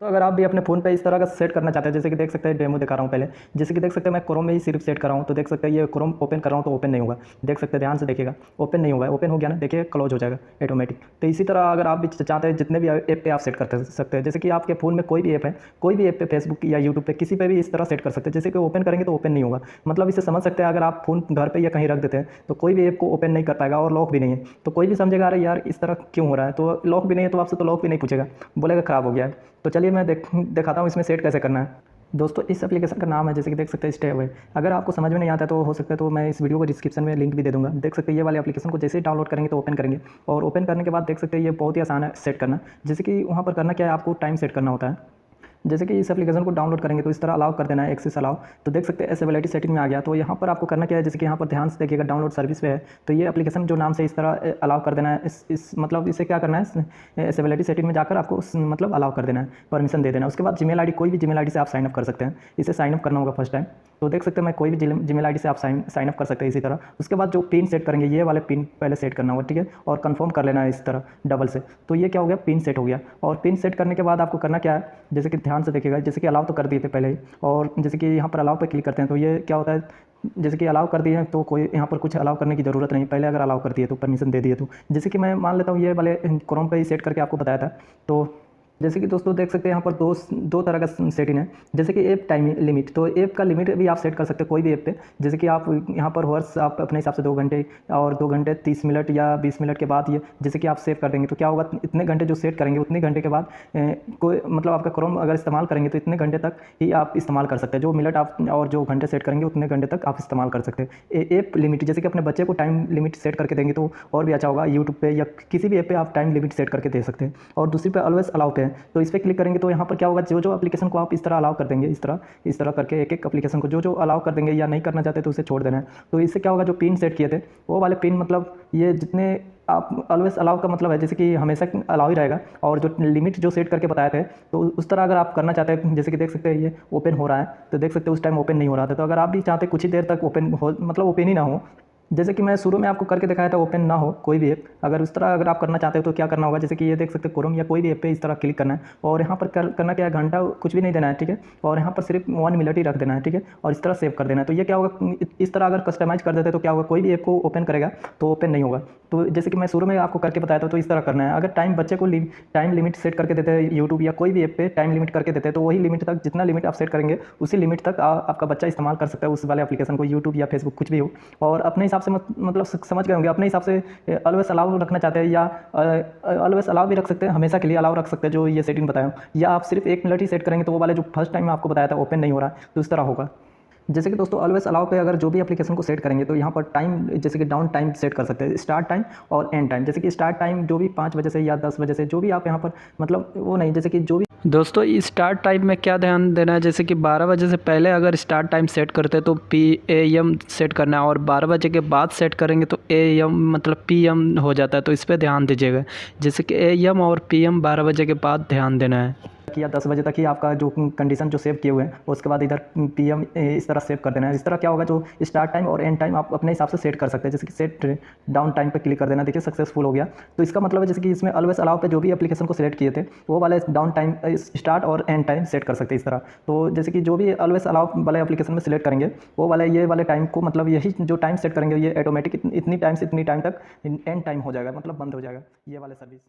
तो अगर आप भी अपने फ़ोन पे इस तरह का सेट करना चाहते हैं, जैसे कि देख सकते हैं डेमो दिखा रहा हूँ पहले, जैसे कि देख सकते हैं मैं क्रोम में ही सिर्फ सेट कर रहा हूँ, तो देख सकते हैं ये क्रोम ओपन कर रहा हूँ तो ओपन नहीं होगा। देख सकते हैं, ध्यान से देखिएगा, ओपन नहीं हुआ है। ओपन हो गया ना, देखिए क्लोज हो जाएगा ऑटोमेटिक। तो इसी तरह अगर आप भी चाहते हैं जितने भी ऐप पे आप सेट कर सकते हैं, जैसे कि आपके फ़ोन में कोई भी ऐप है, कोई भी ऐप पे फेसबुक या यूट्यूब पे किसी पे भी इस तरह सेट कर सकते हैं। जैसे कि ओपन करेंगे तो ओपन नहीं होगा, मतलब इसे समझ सकते हैं अगर आप फ़ोन घर पे या कहीं रख देते हैं तो कोई भी ऐप को ओपन नहीं कर पाएगा और लॉक भी नहीं है। तो कोई भी समझेगा अरे यार इस तरह क्यों हो रहा है, तो लॉक भी नहीं है तो आपसे तो लॉक भी नहीं पूछेगा, बोलेगा ख़राब हो गया है। तो चलिए मैं दिखाता हूँ इसमें सेट कैसे करना है। दोस्तों इस एप्लीकेशन का नाम है, जैसे कि देख सकते हैं, स्टे अवे। अगर आपको समझ में नहीं आता है तो हो सकता है तो मैं इस वीडियो को डिस्क्रिप्शन में लिंक भी दे दूँगा। देख सकते हैं ये वाले एप्लीकेशन को जैसे ही डाउनलोड करेंगे तो ओपन करेंगे, और ओपन करने के बाद देख सकते हैं ये बहुत ही आसान है सेट करना। जैसे कि वहाँ पर करना क्या है, आपको टाइम सेट करना होता है। जैसे कि इस एप्लीकेशन को डाउनलोड करेंगे तो इस तरह अलाउ कर देना है, एक्सेस अलाउ। तो देख सकते हैं अवेलेबिलिटी सेटिंग में आ गया। तो यहाँ पर आपको करना क्या है, जैसे कि यहाँ पर ध्यान से देखिएगा डाउनलोड सर्विस पे है, तो ये एप्लीकेशन जो नाम से इस तरह अलाउ कर देना है। इस मतलब इसे क्या करना है, अवेलेबिलिटी सेटिंग में जाकर आपको मतलब अलाउ कर देना है, परमिशन दे देना है। उसके बाद जीमेल आईडी, कोई भी जीमेल आईडी से आप साइनअप कर सकते हैं। इसे साइनअप करना होगा फर्स्ट टाइम। तो देख सकते हैं मैं कोई भी जीमेल आईडी से आप साइनअप कर सकते हैं इसी तरह। उसके बाद जो पिन सेट करेंगे, ये वाले पिन पहले सेट करना होगा, ठीक है, और कंफर्म कर लेना है इस तरह डबल से। तो ये क्या हो गया, पिन सेट हो गया। और पिन सेट करने के बाद आपको करना क्या है, जैसे कि ध्यान से देखिएगा, जैसे कि अलाउ तो कर दिए थे पहले ही, और जैसे कि यहाँ पर अलाउ पे क्लिक करते हैं तो ये क्या होता है, जैसे कि अलाउ कर दिए हैं तो कोई यहाँ पर कुछ अलाउ करने की ज़रूरत नहीं, पहले अगर अलाउ कर दिए तो परमिशन दे दिए तो। जैसे कि मैं मान लेता हूँ ये वाले क्रोम पे ही सेट करके आपको बताया था। तो जैसे कि दोस्तों देख सकते हैं यहाँ पर दो तरह का सेटिंग है। जैसे कि ऐप टाइम लिमिट, तो ऐप का लिमिट भी आप सेट कर सकते हैं कोई भी ऐप पे। जैसे कि आप यहाँ पर वर्ष आप अपने हिसाब से 2 घंटे और 2 घंटे 30 मिनट या 20 मिनट के बाद ये जैसे कि आप सेव कर देंगे तो क्या होगा, इतने घंटे जो सेट करेंगे उतने घंटे के बाद कोई मतलब आपका क्रोम अगर इस्तेमाल करेंगे तो इतने घंटे तक ही आप इस्तेमाल कर सकते हैं। जो मिनट आप और जो घंटे सेट करेंगे उतने घंटे तक आप इस्तेमाल कर सकते हैं। ऐप लिमिट, जैसे कि अपने बच्चे को टाइम लिमिट सेट करके देंगे तो और भी अच्छा होगा। यूट्यूब पे या किसी भी ऐप पे आप टाइम लिमिट सेट करके दे सकते हैं। और दूसरी पे ऑलवेज अलाउ पे है, तो इस पर क्लिक करेंगे तो यहाँ पर क्या होगा, जो एप्लीकेशन को आप इस तरह अलाउ कर देंगे, इस तरह करके एक एक एप्लीकेशन को जो अलाउ कर देंगे, या नहीं करना चाहते तो उसे छोड़ देना है। तो इससे क्या होगा, जो पिन सेट किए थे वो वाले पिन, मतलब ये जितने आप ऑलवेज अलाउ का मतलब है जैसे कि हमेशा अलाउ ही रहेगा। और जो लिमिट जो सेट करके बताए थे तो उस तरह अगर आप करना चाहते हैं, जैसे कि देख सकते हैं ये ओपन हो रहा है, तो देख सकते हैं उस टाइम ओपन नहीं हो रहा था। तो अगर आप भी चाहते कुछ ही देर तक ओपन हो, मतलब ओपन ही ना हो, जैसे कि मैं शुरू में आपको करके दिखाया था ओपन ना हो कोई भी ऐप, अगर उस तरह अगर आप करना चाहते हो तो क्या करना होगा, जैसे कि ये देख सकते हैं क्रोम या कोई भी ऐप पे इस तरह क्लिक करना है, और यहाँ पर करना क्या है, घंटा कुछ भी नहीं देना है, ठीक है, और यहाँ पर सिर्फ 1 मिनट ही रख देना है, ठीक है, और इस तरह सेव कर देना है। तो ये क्या होगा, इस तरह अगर कस्टमाइज कर देते तो क्या होगा, कोई भी ऐप को ओपन करेगा तो ओपन नहीं होगा। तो जैसे कि मैं शुरू में आपको करके बताया था तो इस तरह करना है। अगर टाइम बच्चे को टाइम लिमिट सेट करके देते हैं, यूट्यूब या कोई भी ऐप पे टाइम लिमिट करके देते हैं, तो वही लिमिट तक, जितना लिमिट आप सेट करेंगे उसी लिमिट तक आपका बच्चा इस्तेमाल कर सकता है उस वाले एप्लीकेशन को, यूट्यूब या फेसबुक कुछ भी हो। और अपने हिसाब से मतलब समझ गए होंगे, अपने हिसाब से ऑलवेज अलाउ रखना चाहते हैं या ऑलवेज अलाउ भी रख सकते हैं, हमेशा के लिए अलाउ रख सकते हैं जो ये सेटिंग बताया हूँ, या आप सिर्फ 1 मिनट ही सेट करेंगे तो वो वाले जो फर्स्ट टाइम में आपको बताया था ओपन नहीं हो रहा है तो इस तरह होगा। जैसे कि दोस्तों ऑलवेज अलाउ पे अगर जो भी एप्लीकेशन को सेट करेंगे तो यहाँ पर टाइम, जैसे कि डाउन टाइम सेट कर सकते हैं, स्टार्ट टाइम और एंड टाइम। जैसे कि स्टार्ट टाइम जो भी 5 बजे से या 10 बजे से, जो भी आप यहाँ पर मतलब वो नहीं, जैसे कि जो भी दोस्तों स्टार्ट टाइम में क्या ध्यान देना है, जैसे कि 12 बजे से पहले अगर स्टार्ट टाइम सेट करते हैं तो PM सेट करना है, और 12 बजे के बाद सेट करेंगे तो AM मतलब PM हो जाता है, तो इस पर ध्यान दीजिएगा। जैसे कि AM और PM 12 बजे के बाद ध्यान देना है। या 10 बजे तक ही आपका जो कंडीशन जो सेव किए हुए हैं, उसके बाद इधर PM इस तरह सेव कर देना है। इस तरह क्या होगा, जो स्टार्ट टाइम और एंड टाइम आप अपने हिसाब से सेट कर सकते हैं। जैसे कि सेट डाउन टाइम पे क्लिक कर देना, देखिए सक्सेसफुल हो गया। तो इसका मतलब है जैसे कि इसमें ऑलवेज अलाउ पे जो भी एप्लीकेशन को सेलेक्ट किए थे वो वाले डाउन टाइम, स्टार्ट और एंड टाइम सेट कर सकते हैं इस तरह। तो जैसे कि जो भी ऑलवेज अलाउ वाले एप्लीकेशन में सेलेक्ट करेंगे वो वाले ये वाले टाइम को, मतलब यही जो टाइम सेट करेंगे ये ऑटोमेटिक इतनी टाइम से इतनी टाइम तक एंड टाइम हो जाएगा, मतलब बंद हो जाएगा ये वाला सर्विस।